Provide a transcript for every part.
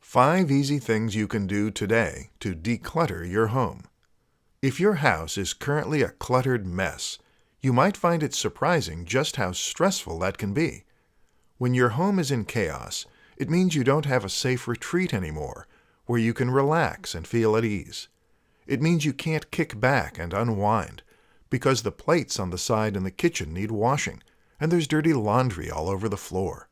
5 easy things you can do today to declutter your home. If your house is currently a cluttered mess, you might find it surprising just how stressful that can be. When your home is in chaos, it means you don't have a safe retreat anymore, where you can relax and feel at ease. It means you can't kick back and unwind, because the plates on the side in the kitchen need washing, and there's dirty laundry all over the floor.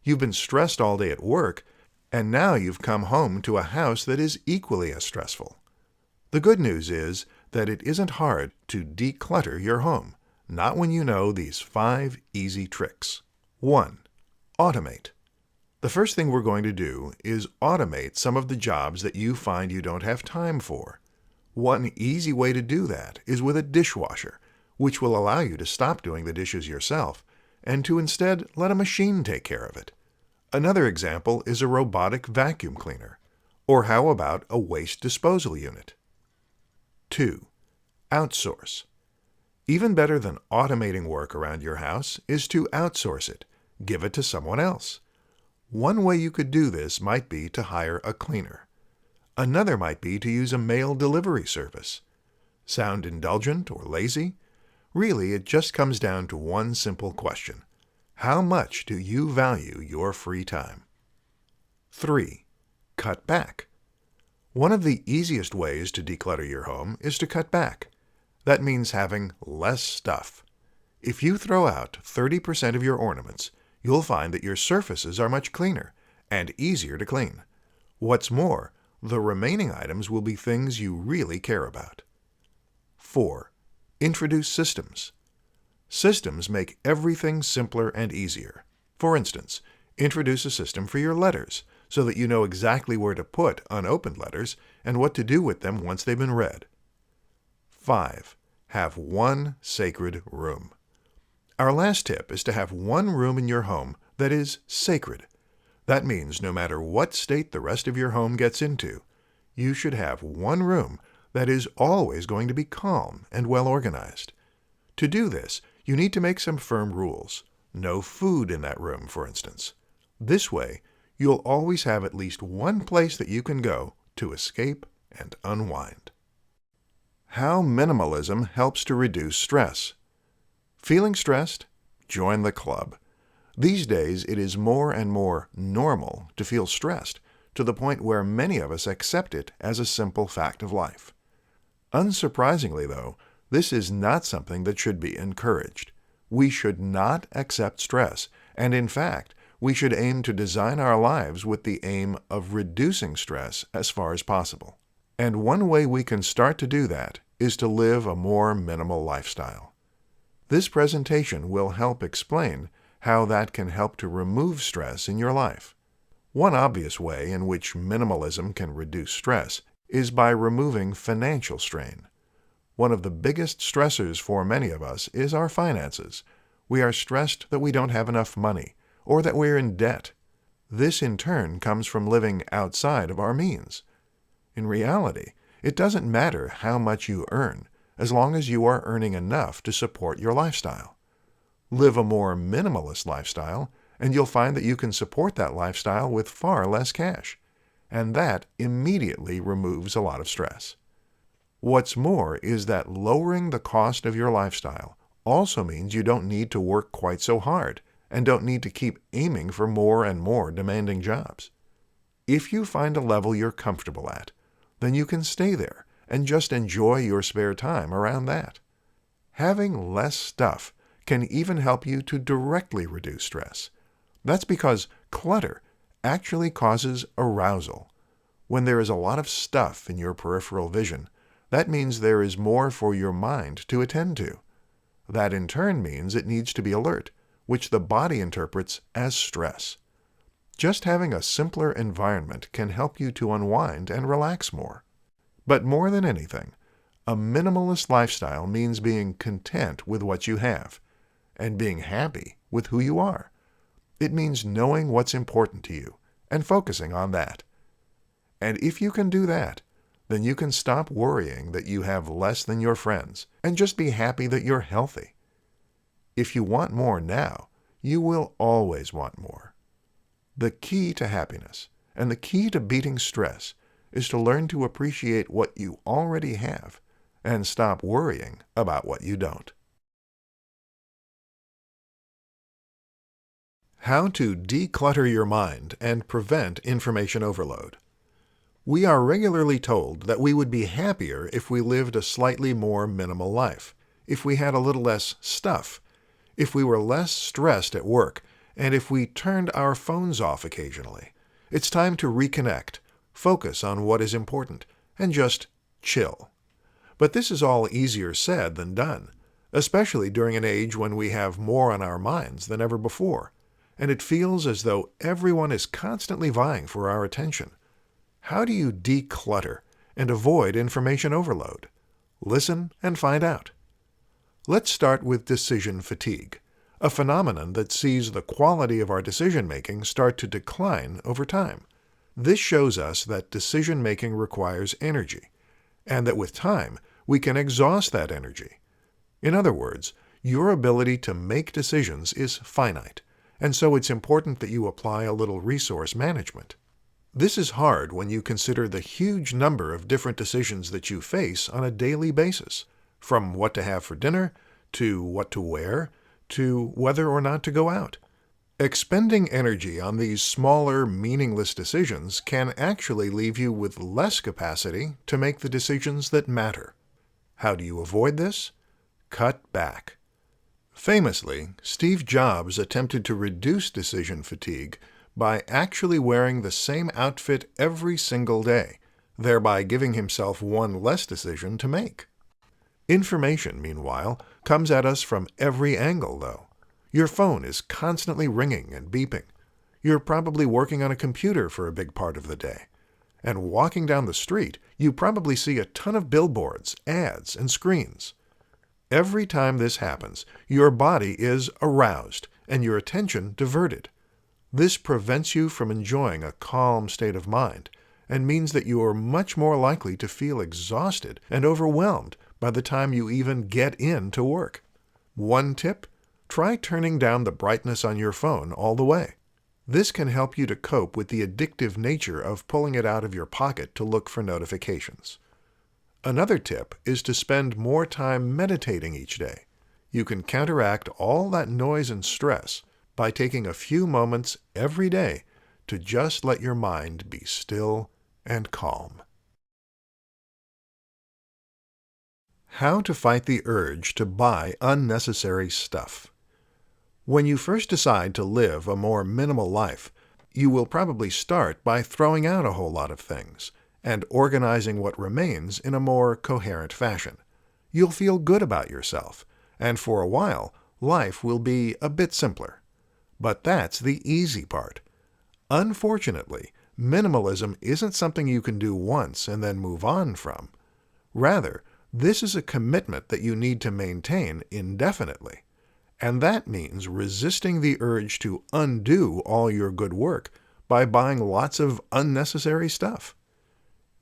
You've been stressed all day at work, and now you've come home to a house that is equally as stressful. The good news is that it isn't hard to declutter your home, not when you know these 5 easy tricks. 1. Automate. The first thing we're going to do is automate some of the jobs that you find you don't have time for. One easy way to do that is with a dishwasher, which will allow you to stop doing the dishes yourself and to instead let a machine take care of it. Another example is a robotic vacuum cleaner. Or how about a waste disposal unit? 2. Outsource. Even better than automating work around your house is to outsource it. Give it to someone else. One way you could do this might be to hire a cleaner. Another might be to use a mail delivery service. Sound indulgent or lazy? Really, it just comes down to one simple question. How much do you value your free time? 3. Cut back. One of the easiest ways to declutter your home is to cut back. That means having less stuff. If you throw out 30% of your ornaments, you'll find that your surfaces are much cleaner and easier to clean. What's more, the remaining items will be things you really care about. 4. Introduce systems. Systems make everything simpler and easier. For instance, introduce a system for your letters so that you know exactly where to put unopened letters and what to do with them once they've been read. 5. Have one sacred room. Our last tip is to have one room in your home that is sacred. That means no matter what state the rest of your home gets into, you should have one room that is always going to be calm and well organized. To do this, you need to make some firm rules. No food in that room, for instance. This way, you'll always have at least one place that you can go to escape and unwind. How minimalism helps to reduce stress. Feeling stressed? Join the club. These days, it is more and more normal to feel stressed, to the point where many of us accept it as a simple fact of life. Unsurprisingly, though, this is not something that should be encouraged. We should not accept stress, and in fact, we should aim to design our lives with the aim of reducing stress as far as possible. And one way we can start to do that is to live a more minimal lifestyle. This presentation will help explain how that can help to remove stress in your life. One obvious way in which minimalism can reduce stress is by removing financial strain. One of the biggest stressors for many of us is our finances. We are stressed that we don't have enough money or that we're in debt. This in turn comes from living outside of our means. In reality, it doesn't matter how much you earn, as long as you are earning enough to support your lifestyle. Live a more minimalist lifestyle, and you'll find that you can support that lifestyle with far less cash, and that immediately removes a lot of stress. What's more is that lowering the cost of your lifestyle also means you don't need to work quite so hard and don't need to keep aiming for more and more demanding jobs. If you find a level you're comfortable at, then you can stay there and just enjoy your spare time around that. Having less stuff can even help you to directly reduce stress. That's because clutter actually causes arousal. When there is a lot of stuff in your peripheral vision, that means there is more for your mind to attend to. That in turn means it needs to be alert, which the body interprets as stress. Just having a simpler environment can help you to unwind and relax more. But more than anything, a minimalist lifestyle means being content with what you have and being happy with who you are. It means knowing what's important to you and focusing on that. And if you can do that, then you can stop worrying that you have less than your friends and just be happy that you're healthy. If you want more now, you will always want more. The key to happiness and the key to beating stress is to learn to appreciate what you already have and stop worrying about what you don't. How to declutter your mind and prevent information overload. We are regularly told that we would be happier if we lived a slightly more minimal life, if we had a little less stuff, if we were less stressed at work, and if we turned our phones off occasionally. It's time to reconnect, focus on what is important, and just chill. But this is all easier said than done, especially during an age when we have more on our minds than ever before, and it feels as though everyone is constantly vying for our attention. How do you declutter and avoid information overload? Listen and find out. Let's start with decision fatigue, a phenomenon that sees the quality of our decision-making start to decline over time. This shows us that decision-making requires energy, and that with time, we can exhaust that energy. In other words, your ability to make decisions is finite, and so it's important that you apply a little resource management. This is hard when you consider the huge number of different decisions that you face on a daily basis, from what to have for dinner, to what to wear, to whether or not to go out. Expending energy on these smaller, meaningless decisions can actually leave you with less capacity to make the decisions that matter. How do you avoid this? Cut back. Famously, Steve Jobs attempted to reduce decision fatigue by actually wearing the same outfit every single day, thereby giving himself one less decision to make. Information, meanwhile, comes at us from every angle, though. Your phone is constantly ringing and beeping. You're probably working on a computer for a big part of the day. And walking down the street, you probably see a ton of billboards, ads, and screens. Every time this happens, your body is aroused and your attention diverted. This prevents you from enjoying a calm state of mind and means that you are much more likely to feel exhausted and overwhelmed by the time you even get into work. One tip: try turning down the brightness on your phone all the way. This can help you to cope with the addictive nature of pulling it out of your pocket to look for notifications. Another tip is to spend more time meditating each day. You can counteract all that noise and stress by taking a few moments every day to just let your mind be still and calm. How to fight the urge to buy unnecessary stuff. When you first decide to live a more minimal life, you will probably start by throwing out a whole lot of things and organizing what remains in a more coherent fashion. You'll feel good about yourself, and for a while, life will be a bit simpler. But that's the easy part. Unfortunately, minimalism isn't something you can do once and then move on from. Rather, this is a commitment that you need to maintain indefinitely. And that means resisting the urge to undo all your good work by buying lots of unnecessary stuff.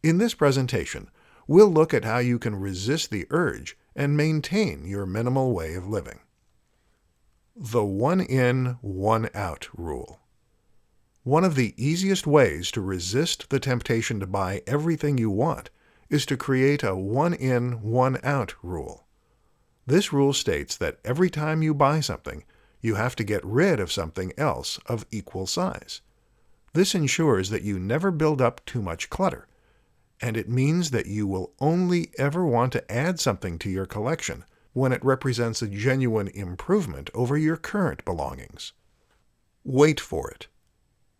In this presentation, we'll look at how you can resist the urge and maintain your minimal way of living. The one-in, one-out rule. One of the easiest ways to resist the temptation to buy everything you want is to create a one-in, one-out rule. This rule states that every time you buy something, you have to get rid of something else of equal size. This ensures that you never build up too much clutter, and it means that you will only ever want to add something to your collection when it represents a genuine improvement over your current belongings. Wait for it.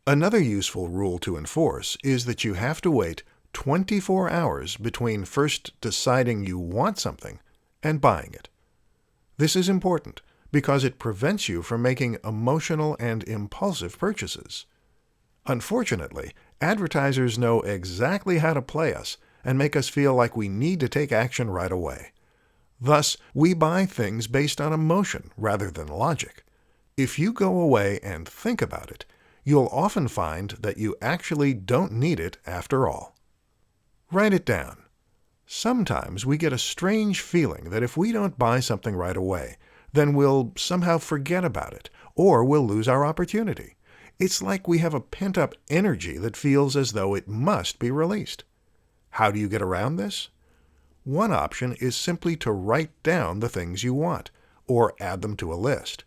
Another useful rule to enforce is that you have to wait 24 hours between first deciding you want something and buying it. This is important because it prevents you from making emotional and impulsive purchases. Unfortunately, advertisers know exactly how to play us and make us feel like we need to take action right away. Thus, we buy things based on emotion rather than logic. If you go away and think about it, you'll often find that you actually don't need it after all. Write it down. Sometimes we get a strange feeling that if we don't buy something right away, then we'll somehow forget about it, or we'll lose our opportunity. It's like we have a pent-up energy that feels as though it must be released. How do you get around this? One option is simply to write down the things you want, or add them to a list.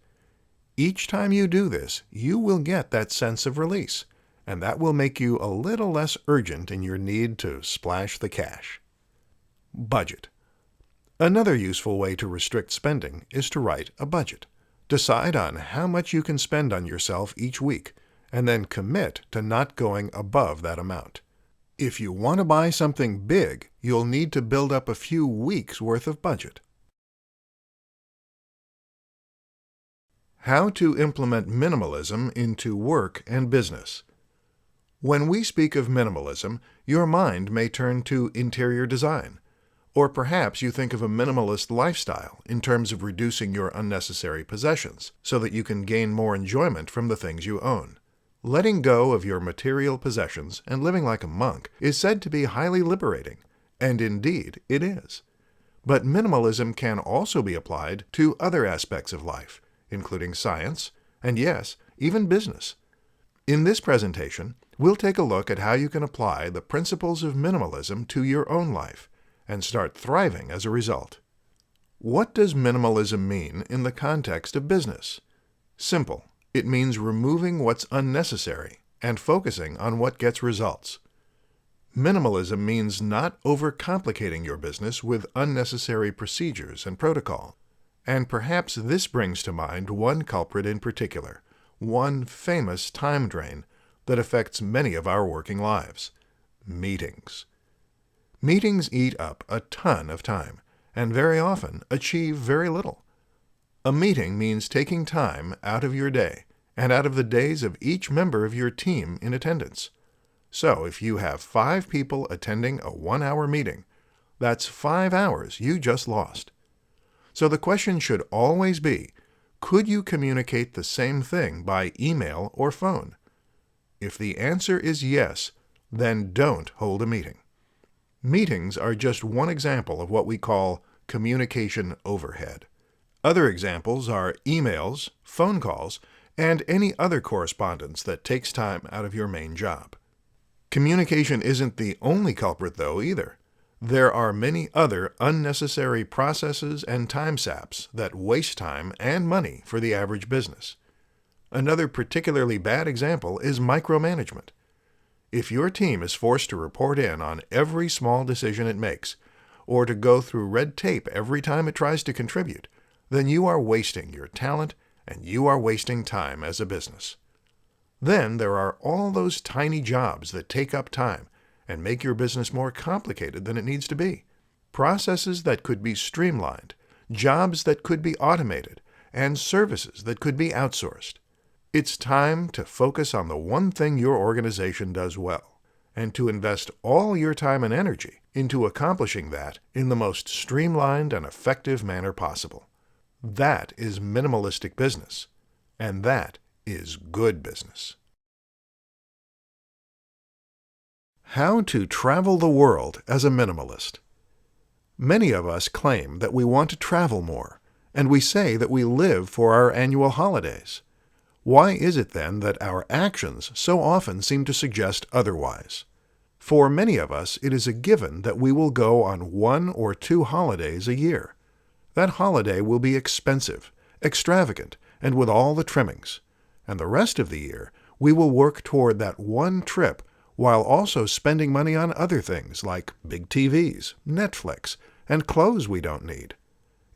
Each time you do this, you will get that sense of release, and that will make you a little less urgent in your need to splash the cash. Budget. Another useful way to restrict spending is to write a budget. Decide on how much you can spend on yourself each week, and then commit to not going above that amount. If you want to buy something big, you'll need to build up a few weeks' worth of budget. How to implement minimalism into work and business. When we speak of minimalism, your mind may turn to interior design. Or perhaps you think of a minimalist lifestyle in terms of reducing your unnecessary possessions so that you can gain more enjoyment from the things you own. Letting go of your material possessions and living like a monk is said to be highly liberating, and indeed it is. But minimalism can also be applied to other aspects of life, including science, and yes, even business. In this presentation, we'll take a look at how you can apply the principles of minimalism to your own life and start thriving as a result. What does minimalism mean in the context of business? Simple. It means removing what's unnecessary and focusing on what gets results. Minimalism means not overcomplicating your business with unnecessary procedures and protocol. And perhaps this brings to mind one culprit in particular, one famous time drain that affects many of our working lives: meetings. Meetings eat up a ton of time, and very often achieve very little. A meeting means taking time out of your day and out of the days of each member of your team in attendance. So if you have 5 people attending a 1-hour meeting, that's 5 hours you just lost. So the question should always be, could you communicate the same thing by email or phone? If the answer is yes, then don't hold a meeting. Meetings are just one example of what we call communication overhead. Other examples are emails, phone calls, and any other correspondence that takes time out of your main job. Communication isn't the only culprit, though, either. There are many other unnecessary processes and time saps that waste time and money for the average business. Another particularly bad example is micromanagement. If your team is forced to report in on every small decision it makes, or to go through red tape every time it tries to contribute, then you are wasting your talent and you are wasting time as a business. Then there are all those tiny jobs that take up time and make your business more complicated than it needs to be. Processes that could be streamlined, jobs that could be automated, and services that could be outsourced. It's time to focus on the one thing your organization does well, and to invest all your time and energy into accomplishing that in the most streamlined and effective manner possible. That is minimalistic business, and that is good business. How to travel the world as a minimalist. Many of us claim that we want to travel more, and we say that we live for our annual holidays. Why is it then that our actions so often seem to suggest otherwise? For many of us, it is a given that we will go on 1 or 2 holidays a year. That holiday will be expensive, extravagant, and with all the trimmings. And the rest of the year, we will work toward that one trip while also spending money on other things like big TVs, Netflix, and clothes we don't need.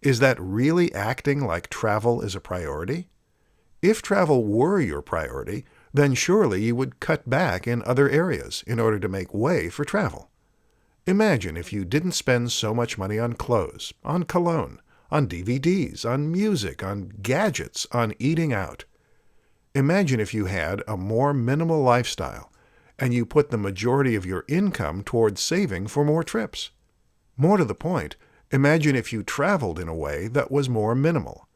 Is that really acting like travel is a priority? If travel were your priority, then surely you would cut back in other areas in order to make way for travel. Imagine if you didn't spend so much money on clothes, on cologne, on DVDs, on music, on gadgets, on eating out. Imagine if you had a more minimal lifestyle and you put the majority of your income towards saving for more trips. More to the point, imagine if you traveled in a way that was more minimal.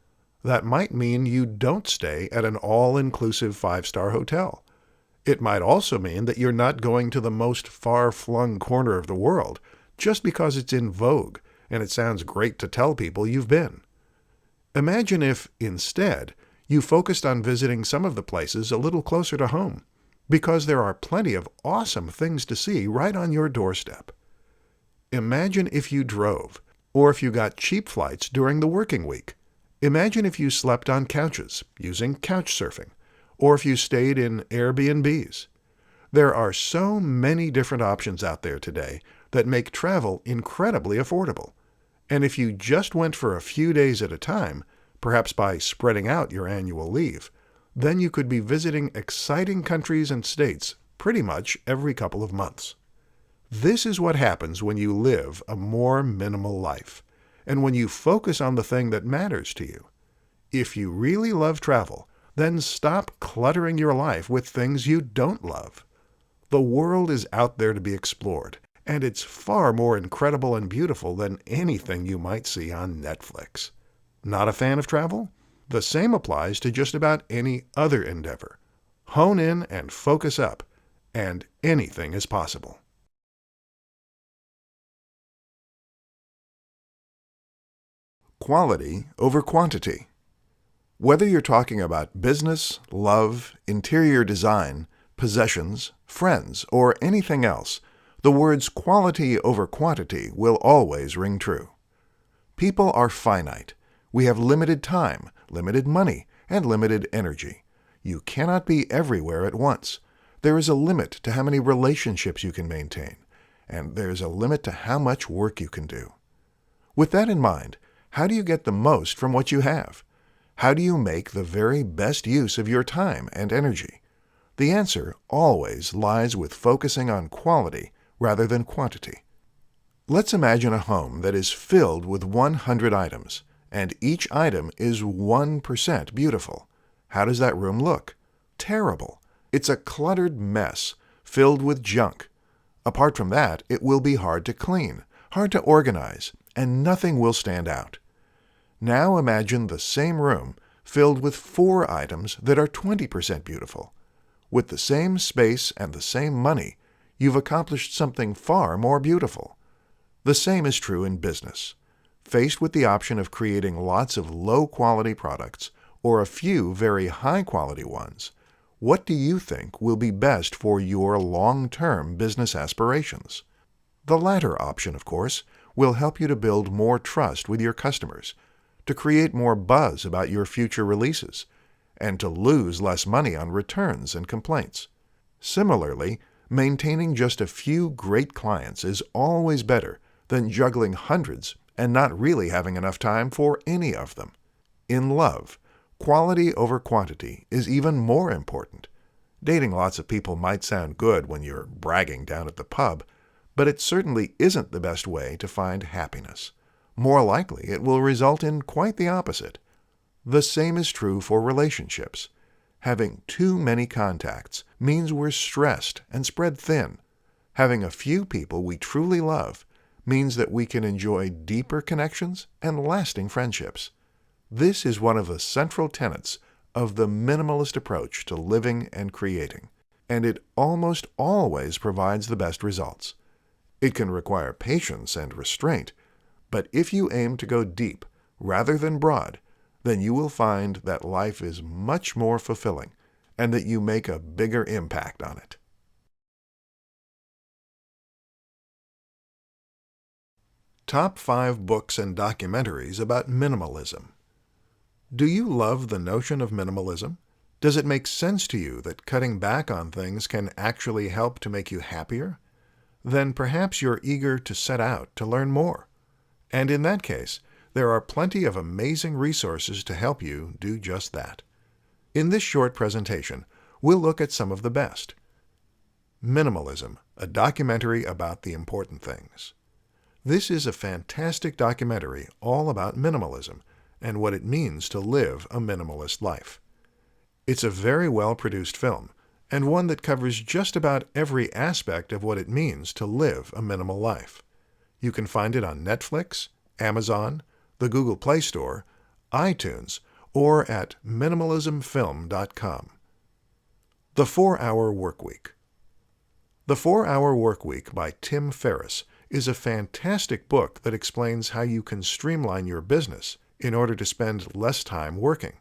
That might mean you don't stay at an all-inclusive 5-star hotel. It might also mean that you're not going to the most far-flung corner of the world just because it's in vogue and it sounds great to tell people you've been. Imagine if, instead, You focused on visiting some of the places a little closer to home, because there are plenty of awesome things to see right on your doorstep. Imagine if you drove, or if you got cheap flights during the working week. Imagine if you slept on couches using couch surfing, or if you stayed in Airbnbs. There are so many different options out there today that make travel incredibly affordable. And if you just went for a few days at a time, perhaps by spreading out your annual leave, then you could be visiting exciting countries and states pretty much every couple of months. This is what happens when you live a more minimal life, and when you focus on the thing that matters to you. If you really love travel, then stop cluttering your life with things you don't love. The world is out there to be explored, and it's far more incredible and beautiful than anything you might see on Netflix. Not a fan of travel? The same applies to just about any other endeavor. Hone in and focus up, and anything is possible. Quality over quantity. Whether you're talking about business, love, interior design, possessions, friends, or anything else, the words quality over quantity will always ring true. People are finite. We have limited time, limited money, and limited energy. You cannot be everywhere at once. There is a limit to how many relationships you can maintain, and there is a limit to how much work you can do. With that in mind, how do you get the most from what you have? How do you make the very best use of your time and energy? The answer always lies with focusing on quality rather than quantity. Let's imagine a home that is filled with 100 items, and each item is 1% beautiful. How does that room look? Terrible. It's a cluttered mess, filled with junk. Apart from that, it will be hard to clean, hard to organize, and nothing will stand out. Now imagine the same room filled with 4 items that are 20% beautiful. With the same space and the same money, you've accomplished something far more beautiful. The same is true in business. Faced with the option of creating lots of low-quality products or a few very high-quality ones, what do you think will be best for your long-term business aspirations? The latter option, of course, will help you to build more trust with your customers, to create more buzz about your future releases, and to lose less money on returns and complaints. Similarly, maintaining just a few great clients is always better than juggling hundreds and not really having enough time for any of them. In love, quality over quantity is even more important. Dating lots of people might sound good when you're bragging down at the pub, but it certainly isn't the best way to find happiness. More likely, it will result in quite the opposite. The same is true for relationships. Having too many contacts means we're stressed and spread thin. Having a few people we truly love means that we can enjoy deeper connections and lasting friendships. This is one of the central tenets of the minimalist approach to living and creating, and it almost always provides the best results. It can require patience and restraint, but if you aim to go deep rather than broad, then you will find that life is much more fulfilling and that you make a bigger impact on it. Top 5 books and documentaries about minimalism. Do you love the notion of minimalism? Does it make sense to you that cutting back on things can actually help to make you happier? Then perhaps you're eager to set out to learn more. And in that case, there are plenty of amazing resources to help you do just that. In this short presentation, we'll look at some of the best. Minimalism, a documentary about the important things. This is a fantastic documentary all about minimalism and what it means to live a minimalist life. It's a very well-produced film, and one that covers just about every aspect of what it means to live a minimal life. You can find it on Netflix, Amazon, the Google Play Store, iTunes, or at minimalismfilm.com. The 4-Hour Workweek. The 4-Hour Workweek by Tim Ferriss is a fantastic book that explains how you can streamline your business in order to spend less time working.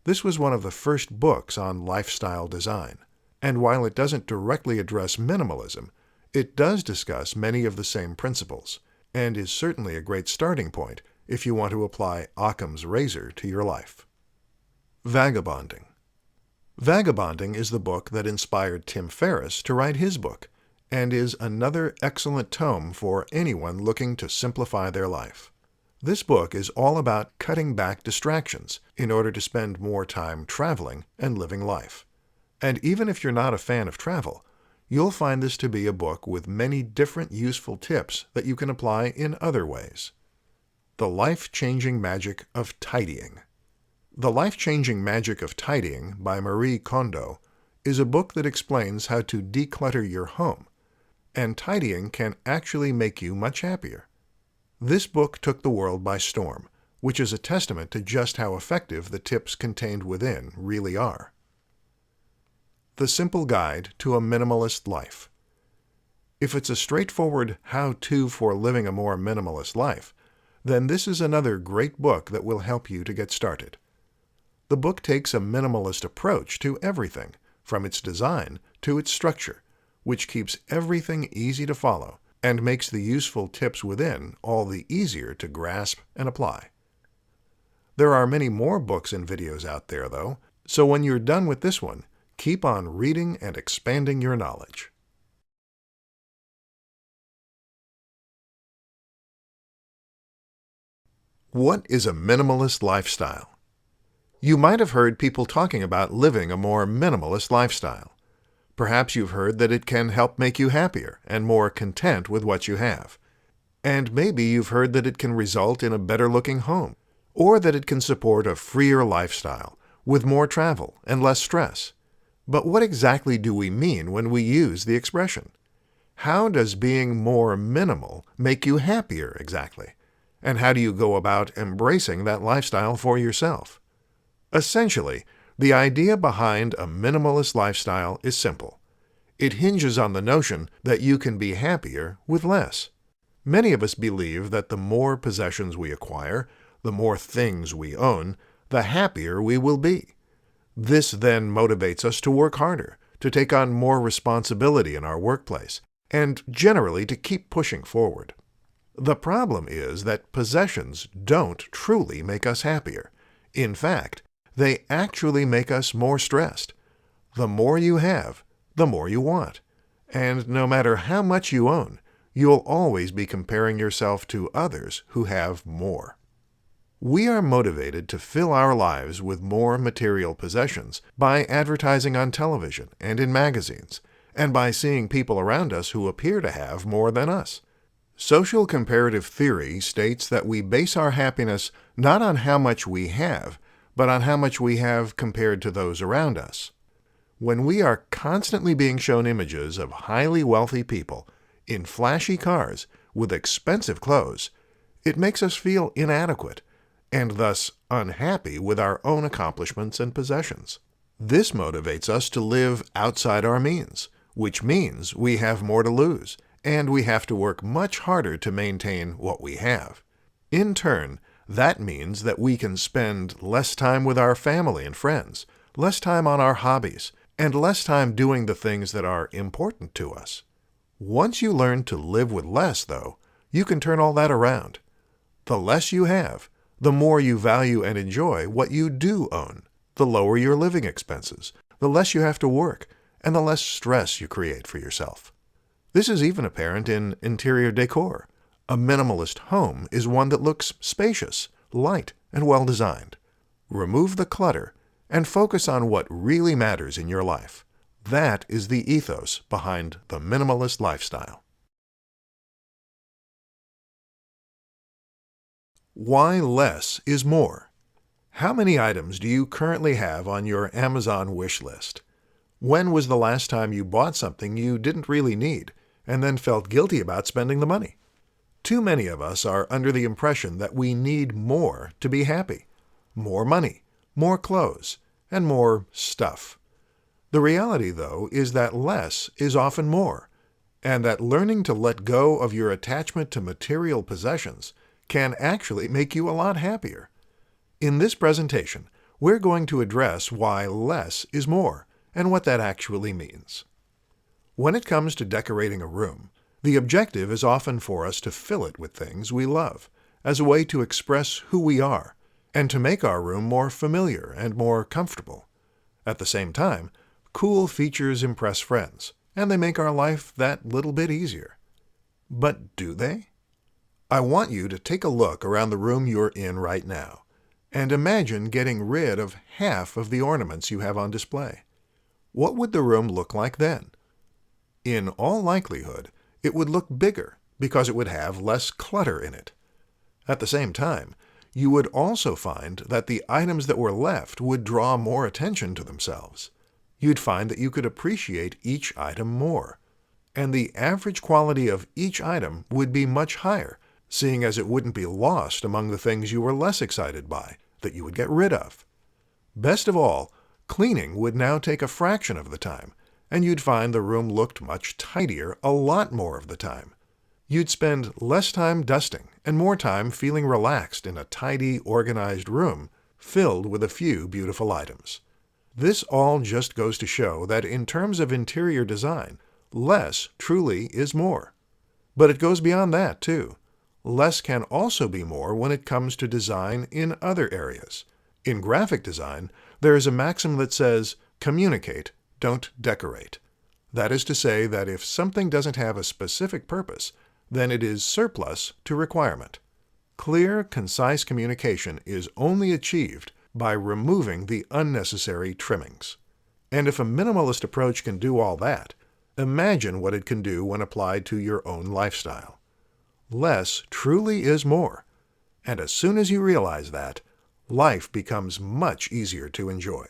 This was one of the first books on lifestyle design, and while it doesn't directly address minimalism, it does discuss many of the same principles, and is certainly a great starting point if you want to apply Occam's razor to your life. Vagabonding. Vagabonding is the book that inspired Tim Ferriss to write his book, and is another excellent tome for anyone looking to simplify their life. This book is all about cutting back distractions in order to spend more time traveling and living life. And even if you're not a fan of travel, you'll find this to be a book with many different useful tips that you can apply in other ways. The Life-Changing Magic of Tidying. The Life-Changing Magic of Tidying by Marie Kondo is a book that explains how to declutter your home, and tidying can actually make you much happier. This book took the world by storm, which is a testament to just how effective the tips contained within really are. The Simple Guide to a Minimalist Life. If it's a straightforward how-to for living a more minimalist life, then this is another great book that will help you to get started. The book takes a minimalist approach to everything, from its design to its structure, which keeps everything easy to follow and makes the useful tips within all the easier to grasp and apply. There are many more books and videos out there, though, so when you're done with this one, keep on reading and expanding your knowledge. What is a minimalist lifestyle? You might have heard people talking about living a more minimalist lifestyle. Perhaps you've heard that it can help make you happier and more content with what you have. And maybe you've heard that it can result in a better-looking home, or that it can support a freer lifestyle with more travel and less stress. But what exactly do we mean when we use the expression? How does being more minimal make you happier exactly? And how do you go about embracing that lifestyle for yourself? Essentially, the idea behind a minimalist lifestyle is simple. It hinges on the notion that you can be happier with less. Many of us believe that the more possessions we acquire, the more things we own, the happier we will be. This then motivates us to work harder, to take on more responsibility in our workplace, and generally to keep pushing forward. The problem is that possessions don't truly make us happier. In fact, they actually make us more stressed. The more you have, the more you want. And no matter how much you own, you'll always be comparing yourself to others who have more. We are motivated to fill our lives with more material possessions by advertising on television and in magazines, and by seeing people around us who appear to have more than us. Social comparative theory states that we base our happiness not on how much we have, but on how much we have compared to those around us. When we are constantly being shown images of highly wealthy people in flashy cars with expensive clothes, it makes us feel inadequate and thus unhappy with our own accomplishments and possessions. This motivates us to live outside our means, which means we have more to lose, and we have to work much harder to maintain what we have. In turn, that means that we can spend less time with our family and friends, less time on our hobbies, and less time doing the things that are important to us. Once you learn to live with less, though, you can turn all that around. The less you have, the more you value and enjoy what you do own, the lower your living expenses, the less you have to work, and the less stress you create for yourself. This is even apparent in interior decor. A minimalist home is one that looks spacious, light, and well-designed. Remove the clutter and focus on what really matters in your life. That is the ethos behind the minimalist lifestyle. Why less is more? How many items do you currently have on your Amazon wish list? When was the last time you bought something you didn't really need and then felt guilty about spending the money? Too many of us are under the impression that we need more to be happy. More money, more clothes, and more stuff. The reality, though, is that less is often more, and that learning to let go of your attachment to material possessions can actually make you a lot happier. In this presentation, we're going to address why less is more and what that actually means. When it comes to decorating a room, the objective is often for us to fill it with things we love, as a way to express who we are, and to make our room more familiar and more comfortable. At the same time, cool features impress friends, and they make our life that little bit easier. But do they? I want you to take a look around the room you're in right now, and imagine getting rid of half of the ornaments you have on display. What would the room look like then? In all likelihood, it would look bigger because it would have less clutter in it. At the same time, you would also find that the items that were left would draw more attention to themselves. You'd find that you could appreciate each item more, and the average quality of each item would be much higher, seeing as it wouldn't be lost among the things you were less excited by, that you would get rid of. Best of all, cleaning would now take a fraction of the time, and you'd find the room looked much tidier a lot more of the time. You'd spend less time dusting and more time feeling relaxed in a tidy, organized room filled with a few beautiful items. This all just goes to show that in terms of interior design, less truly is more. But it goes beyond that, too. Less can also be more when it comes to design in other areas. In graphic design, there is a maxim that says, communicate, don't decorate. That is to say that if something doesn't have a specific purpose, then it is surplus to requirement. Clear, concise communication is only achieved by removing the unnecessary trimmings. And if a minimalist approach can do all that, imagine what it can do when applied to your own lifestyle. Less truly is more, and as soon as you realize that, life becomes much easier to enjoy.